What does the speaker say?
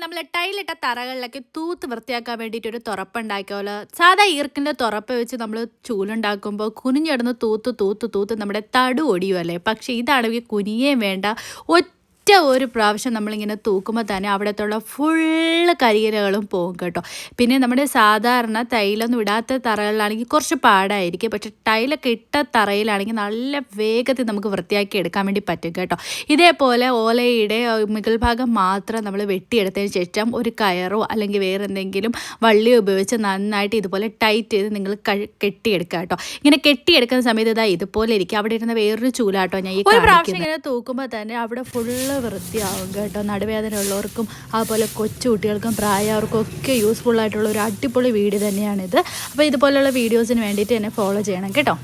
നമ്മൾ ടൈലിട്ട തറകളിലൊക്കെ തൂത്ത് വൃത്തിയാക്കാൻ വേണ്ടിയിട്ട് ഒരു തുറപ്പുണ്ടാക്കിയോലോ. സാധാ ഈർക്കിൻ്റെ തുറപ്പ് വെച്ച് നമ്മൾ ചൂലുണ്ടാക്കുമ്പോൾ കുനിഞ്ഞിടന്ന് തൂത്ത് തൂത്ത് തൂത്ത് നമ്മുടെ തടു ഒടിയുമല്ലേ. പക്ഷേ ഇതാണെങ്കിൽ കുനിയേം വേണ്ട, ഒരു പ്രാവശ്യം നമ്മളിങ്ങനെ തൂക്കുമ്പോൾ തന്നെ അവിടത്തുള്ള ഫുള്ള് കരിയിലകളും പോകും കേട്ടോ. പിന്നെ നമ്മുടെ സാധാരണ തൈലൊന്നും ഇടാത്ത തറകളിലാണെങ്കിൽ കുറച്ച് പാടായിരിക്കും, പക്ഷേ ടൈലൊക്കെ ഇട്ട തറയിലാണെങ്കിൽ നല്ല വേഗത്തിൽ നമുക്ക് വൃത്തിയാക്കി എടുക്കാൻ വേണ്ടി പറ്റും കേട്ടോ. ഇതേപോലെ ഓലയുടെ മുകൾ ഭാഗം മാത്രം നമ്മൾ വെട്ടിയെടുത്തതിന് ശേഷം ഒരു കയറോ അല്ലെങ്കിൽ വേറെ എന്തെങ്കിലും വള്ളിയോ ഉപയോഗിച്ച് നന്നായിട്ട് ഇതുപോലെ ടൈറ്റ് ചെയ്ത് നിങ്ങൾ കെട്ടിയെടുക്കുക കേട്ടോ. ഇങ്ങനെ കെട്ടിയെടുക്കുന്ന സമയത്ത് ഇതാ ഇതുപോലെ ഇരിക്കും. അവിടെ ഇരുന്ന വേറൊരു ചൂലാട്ടോ ഞാൻ ഈ ഒരു പ്രാവശ്യം ഇങ്ങനെ തൂക്കുമ്പോൾ തന്നെ അവിടെ ഫുള്ള് വൃത്തിയാവും കേട്ടോ. നടുവേദന ഉള്ളവർക്കും അതുപോലെ കൊച്ചു കുട്ടികൾക്കും പ്രായവർക്കും ഒക്കെ യൂസ്ഫുൾ ആയിട്ടുള്ള ഒരു അടിപൊളി വീഡിയോ തന്നെയാണിത്. അപ്പോൾ ഇതുപോലുള്ള വീഡിയോസിന് വേണ്ടിയിട്ട് എന്നെ ഫോളോ ചെയ്യണം കേട്ടോ.